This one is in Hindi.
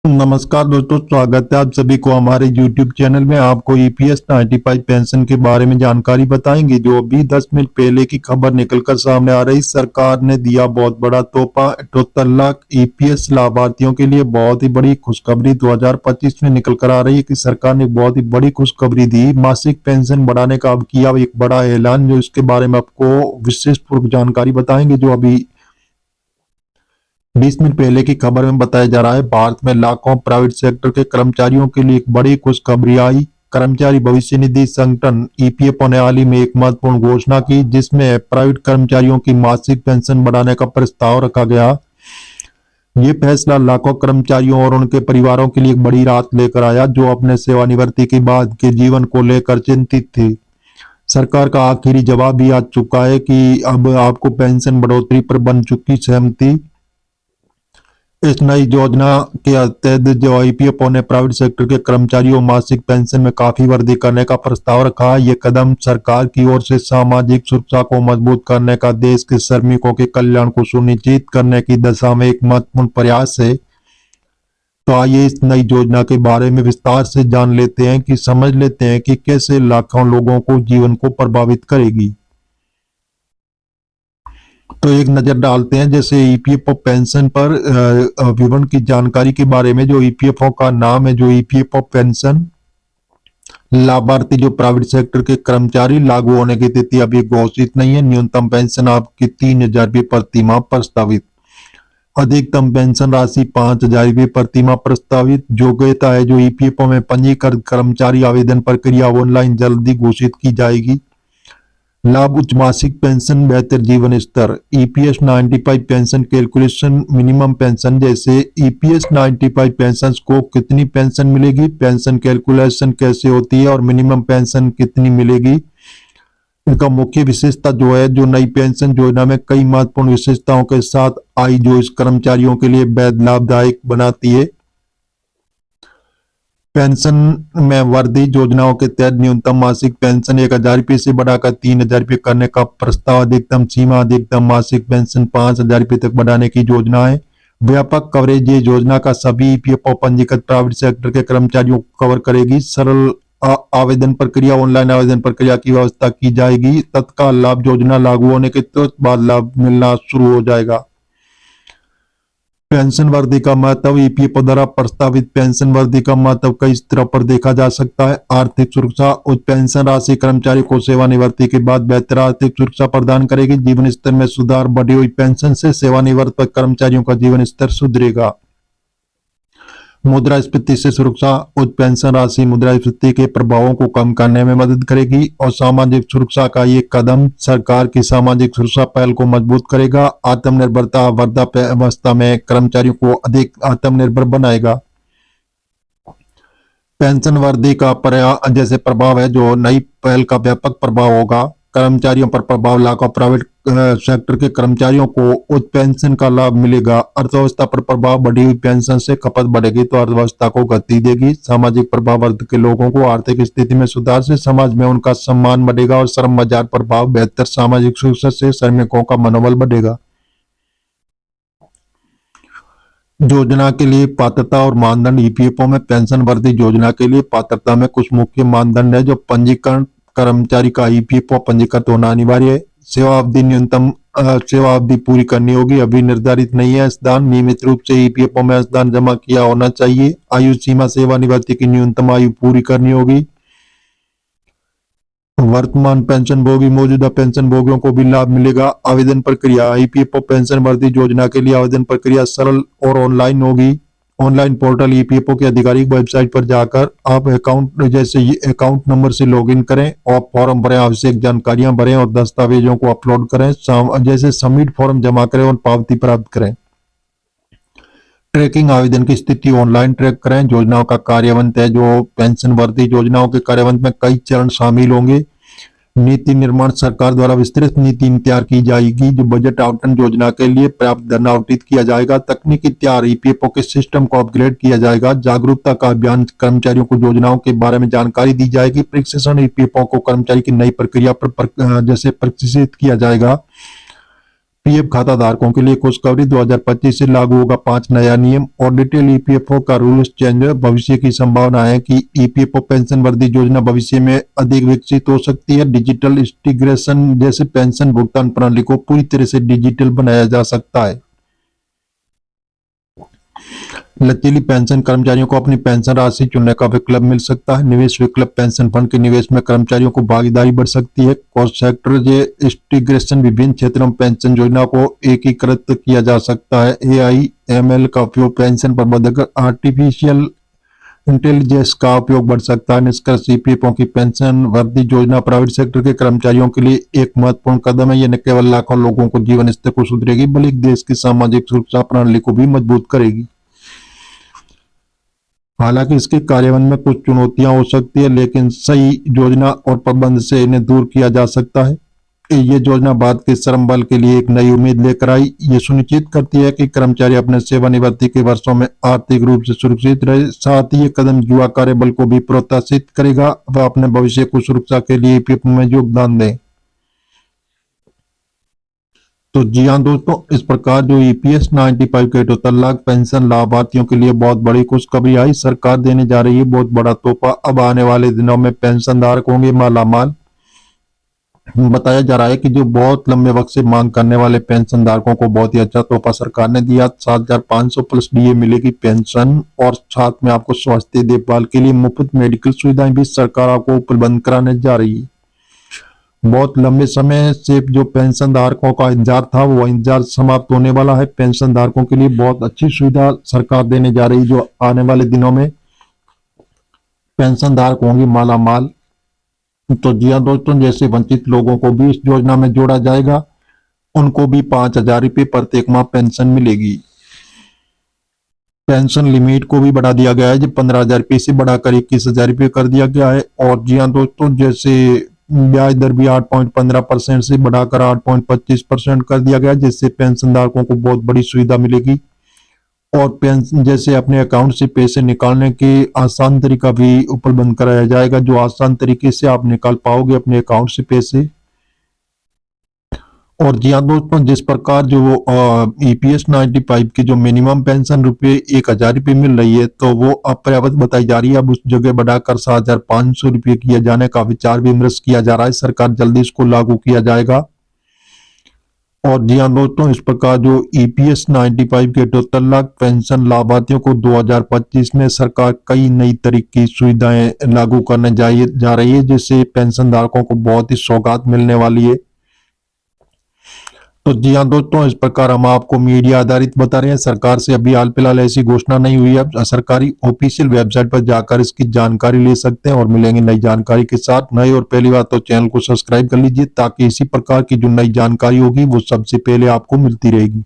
नमस्कार दोस्तों, स्वागत है आप सभी को हमारे YouTube चैनल में। आपको ईपीएस 95 पेंशन के बारे में जानकारी बताएंगे। जो अभी 10 मिनट पहले की खबर निकलकर सामने आ रही, सरकार ने दिया बहुत बड़ा तोहफा। 78 लाख ईपीएस लाभार्थियों के लिए बहुत ही बड़ी खुशखबरी 2025 में निकल कर आ रही है कि सरकार ने बहुत ही बड़ी खुशखबरी दी। मासिक पेंशन बढ़ाने का अब किया एक बड़ा ऐलान, जो इसके बारे में आपको विशेष पूर्वक जानकारी बताएंगे। जो अभी 20 मिनट पहले की खबर में बताया जा रहा है, भारत में लाखों प्राइवेट सेक्टर के कर्मचारियों के लिए एक बड़ी खुशखबरी आई। कर्मचारी भविष्य निधि संगठन ईपीएफओ ने हाल ही में एक महत्वपूर्ण घोषणा की, जिसमें प्राइवेट कर्मचारियों की मासिक पेंशन बढ़ाने का प्रस्ताव रखा गया। ये फैसला लाखों कर्मचारियों और उनके परिवारों के लिए एक बड़ी राहत लेकर आया, जो अपने सेवानिवृत्ति के बाद के जीवन को लेकर चिंतित थे। सरकार का आखिरी जवाब भी आ चुका है कि अब आपको पेंशन बढ़ोतरी पर बन चुकी सहमति। इस नई योजना के तहत जो ईपीएफओ ने प्राइवेट सेक्टर के कर्मचारियों मासिक पेंशन में काफी वृद्धि करने का प्रस्ताव रखा है। ये कदम सरकार की ओर से सामाजिक सुरक्षा को मजबूत करने का, देश के श्रमिकों के कल्याण को सुनिश्चित करने की दिशा में एक महत्वपूर्ण प्रयास है। तो आइए इस नई योजना के बारे में विस्तार से जान लेते हैं, कि समझ लेते हैं कि कैसे लाखों लोगों को जीवन को प्रभावित करेगी। तो एक नजर डालते हैं जैसे ईपीएफओ पेंशन पर विवरण की जानकारी के बारे में। जो ईपीएफओ का नाम है, जो ईपीएफओ पेंशन लाभार्थी जो प्राइवेट सेक्टर के कर्मचारी, लागू होने की तिथि अभी घोषित नहीं है। न्यूनतम पेंशन आपकी 3,000 रुपये प्रति माह प्रस्तावित। अधिकतम पेंशन राशि 5,000 रुपये प्रति माह प्रस्तावित। योग्यता है, जो ईपीएफओ में पंजीकृत कर्मचारी, आवेदन प्रक्रिया ऑनलाइन जल्दी घोषित की जाएगी। लाभ उच्च मासिक पेंशन, बेहतर जीवन स्तर। EPS 95 pension calculation, minimum pension. जैसे ईपीएस 95 पेंशन को कितनी पेंशन मिलेगी, पेंशन कैलकुलेशन कैसे होती है और मिनिमम पेंशन कितनी मिलेगी। इनका मुख्य विशेषता जो है, जो नई पेंशन योजना में कई महत्वपूर्ण विशेषताओं के साथ आई, जो इस कर्मचारियों के लिए वैध लाभदायक बनाती है। पेंशन में वृद्धि योजनाओं के तहत न्यूनतम मासिक पेंशन 1,000 रुपये से बढ़ाकर 3,000 रुपये करने का प्रस्ताव। अधिकतम सीमा, अधिकतम मासिक पेंशन 5,000 रुपये तक बढ़ाने की योजना है। व्यापक कवरेज, ये योजना का सभी ईपीएफओ पंजीकृत प्राइवेट सेक्टर के कर्मचारियों को कवर करेगी। सरल आवेदन प्रक्रिया, ऑनलाइन आवेदन प्रक्रिया की व्यवस्था की जाएगी। तत्काल लाभ, योजना लागू होने के तुरंत बाद लाभ मिलना शुरू हो जाएगा। पेंशन वृद्धि का महत्व। ईपीएफओ द्वारा प्रस्तावित पेंशन वृद्धि का महत्व कई स्तरों पर देखा जा सकता है। आर्थिक सुरक्षा, उच्च पेंशन राशि कर्मचारी को सेवानिवृत्ति के बाद बेहतर आर्थिक सुरक्षा प्रदान करेगी। जीवन स्तर में सुधार, बढ़ी हुई पेंशन से सेवानिवृत्त कर्मचारियों का जीवन स्तर सुधरेगा। मुद्रास्फीति से सुरक्षा, उच्च पेंशन राशि मुद्रास्फीति के प्रभावों को कम करने में मदद करेगी। और सामाजिक सुरक्षा का ये कदम सरकार की सामाजिक सुरक्षा पहल को मजबूत करेगा। आत्मनिर्भरता, वृद्धावस्था में कर्मचारियों को अधिक आत्मनिर्भर बनाएगा। पेंशन वृद्धि का जैसे प्रभाव है, जो नई पहल का व्यापक प्रभाव होगा। कर्मचारियों पर प्रभाव, लाखों प्राइवेट सेक्टर के कर्मचारियों को उच्च पेंशन का लाभ मिलेगा। अर्थव्यवस्था पर प्रभाव, बढ़ी हुई पेंशन से खपत बढ़ेगी तो अर्थव्यवस्था को गति देगी। सामाजिक प्रभाव, वर्ग के लोगों को आर्थिक स्थिति में सुधार से समाज में उनका सम्मान बढ़ेगा। और श्रम बाजार प्रभाव, बेहतर सामाजिक सुरक्षा से श्रमिकों का मनोबल बढ़ेगा। योजना के लिए पात्रता और मानदंड। ईपीएफओ में पेंशन वृद्धि योजना के लिए पात्रता में कुछ मुख्य मानदंड है। जो पंजीकरण, कर्मचारी का ईपीएफओ पंजीकृत होना अनिवार्य है। सेवा अवधि, न्यूनतम सेवा अवधि पूरी करनी होगी, अभी निर्धारित नहीं है। अंशदान, नियमित रूप से ईपीएफओ में अंशदान जमा किया होना चाहिए। आयु सीमा, सेवानिवृत्ति की न्यूनतम आयु पूरी करनी होगी। वर्तमान पेंशन भोगी, मौजूदा पेंशन भोगियों को भी लाभ मिलेगा। आवेदन प्रक्रिया, ईपीएफओ पेंशन वृद्धि योजना के लिए आवेदन प्रक्रिया सरल और ऑनलाइन होगी। ऑनलाइन पोर्टल, ईपीएफओ की आधिकारिक वेबसाइट पर जाकर आप अकाउंट नंबर से लॉगिन करें और फॉर्म भरें, आवश्यक जानकारियां भरें और दस्तावेजों को अपलोड करें। जैसे सबमिट फॉर्म जमा करें और पावती प्राप्त करें। ट्रैकिंग, आवेदन की स्थिति ऑनलाइन ट्रैक करें। योजनाओं का कार्यान्वयन है। जो पेंशन वृद्धि योजनाओं के कार्यान्वयन में कई चरण शामिल होंगे। नीति निर्माण, सरकार द्वारा विस्तृत नीति तैयार की जाएगी। जो बजट आवंटन, योजना के लिए पर्याप्त धन आवंटित किया जाएगा। तकनीकी तैयार, ईपीएफओ के सिस्टम को अपग्रेड किया जाएगा। जागरूकता का अभियान, कर्मचारियों को योजनाओं के बारे में जानकारी दी जाएगी। प्रशिक्षण, ईपीएफओ को कर्मचारी की नई प्रक्रिया पर जैसे प्रशिक्षित किया जाएगा। पीएफ खाता धारकों के लिए खुशखबरी, 2025 से लागू होगा 5 नया नियम और डिटेल ईपीएफओ का रूल्स चेंज। भविष्य की संभावना है कि ईपीएफओ पेंशन वृद्धि योजना भविष्य में अधिक विकसित हो सकती है। डिजिटल इंटीग्रेशन जैसे पेंशन भुगतान प्रणाली को पूरी तरह से डिजिटल बनाया जा सकता है। लचीली पेंशन, कर्मचारियों को अपनी पेंशन राशि चुनने का विकल्प मिल सकता है। निवेश विकल्प, पेंशन फंड के निवेश में कर्मचारियों को भागीदारी बढ़ सकती है। कॉस्ट सेक्टर इंटीग्रेशन, विभिन्न क्षेत्रों में पेंशन योजना को एकीकृत किया जा सकता है। एआईएमएल का उपयोग, पेंशन प्रबंधक, आर्टिफिशियल इंटेलिजेंस का उपयोग बढ़ सकता है। निष्कर्ष, ईपीएफओ की पेंशन वृद्धि योजना प्राइवेट सेक्टर के कर्मचारियों के लिए एक महत्वपूर्ण कदम है। यह न केवल लाखों लोगों को जीवन स्तर को सुधरेगी, बल्कि देश की सामाजिक सुरक्षा प्रणाली को भी मजबूत करेगी। हालांकि इसके कार्यान्वयन में कुछ चुनौतियां हो सकती है, लेकिन सही योजना और प्रबंध से इन्हें दूर किया जा सकता है। ये योजना भारत के श्रम बल के लिए एक नई उम्मीद लेकर आई। ये सुनिश्चित करती है कि कर्मचारी अपने सेवानिवृत्ति के वर्षों में आर्थिक रूप से सुरक्षित रहे। साथ ही ये कदम युवा कार्यबल को भी प्रोत्साहित करेगा वह अपने भविष्य को सुरक्षा के लिए ईपीएफ में योगदान दें। तो जी हाँ दोस्तों, इस प्रकार जो ईपीएस 95 के 78 लाख पेंशन लाभार्थियों के लिए बहुत बड़ी खुशखबरी आई। सरकार देने जा रही है बहुत बड़ा तोहफा। अब आने वाले दिनों में पेंशन धारक होंगे मालामाल। बताया जा रहा है कि जो बहुत लंबे वक्त से मांग करने वाले पेंशन धारकों को बहुत ही अच्छा तोहफा सरकार ने दिया। 7,500 प्लस डीए मिलेगी पेंशन और साथ में आपको स्वास्थ्य देखभाल के लिए मुफ्त मेडिकल सुविधाएं भी सरकार आपको उपलब्ध कराने जा रही है। बहुत लंबे समय से जो पेंशन धारकों का इंतजार था वो इंतजार समाप्त होने वाला है। पेंशन धारकों के लिए बहुत अच्छी सुविधा सरकार देने जा रही है, जो आने वाले दिनों में पेंशन धारक होंगे मालामाल। तो जी हाँ दोस्तों, जैसे वंचित लोगों को भी इस योजना में जोड़ा जाएगा, उनको भी 5,000 रुपये प्रत्येक माह पेंशन मिलेगी। पेंशन लिमिट को भी बढ़ा दिया गया है, जो 15,000 रुपये से बढ़ाकर 21,000 रुपये कर दिया गया है। और जी हाँ दोस्तों, जैसे ब्याज दर भी 8.15% से बढ़ाकर 8.25% कर दिया गया, जिससे पेंशन धारकों को बहुत बड़ी सुविधा मिलेगी। और पेंशन जैसे अपने अकाउंट से पैसे निकालने के आसान तरीका भी उपलब्ध कराया जाएगा, जो आसान तरीके से आप निकाल पाओगे अपने अकाउंट से पैसे। और जी हाँ दोस्तों, जिस प्रकार जो ईपीएस 95 की जो मिनिमम पेंशन रुपये 1,000 रुपये मिल रही है, तो वो अपर्याप्त बताई जा रही है। अब उस जगह बढ़ाकर 7,500 रुपये किया जाने का विचार विमर्श किया जा रहा है। सरकार जल्दी इसको लागू किया जाएगा। और जी हाँ दोस्तों, इस प्रकार जो ईपीएस 95 के 78 लाख पेंशन लाभार्थियों को 2025 में सरकार कई नई तरीके की सुविधाएं लागू करने जा रही है, जिससे पेंशन धारकों को बहुत ही सौगात मिलने वाली है। तो जी हाँ दोस्तों, इस प्रकार हम आपको मीडिया आधारित बता रहे हैं। सरकार से अभी हाल फिलहाल ऐसी घोषणा नहीं हुई है। अब सरकारी ऑफिशियल वेबसाइट पर जाकर इसकी जानकारी ले सकते हैं और मिलेंगे नई जानकारी के साथ। नए और पहली बात तो चैनल को सब्सक्राइब कर लीजिए, ताकि इसी प्रकार की जो नई जानकारी होगी वो सबसे पहले आपको मिलती रहेगी।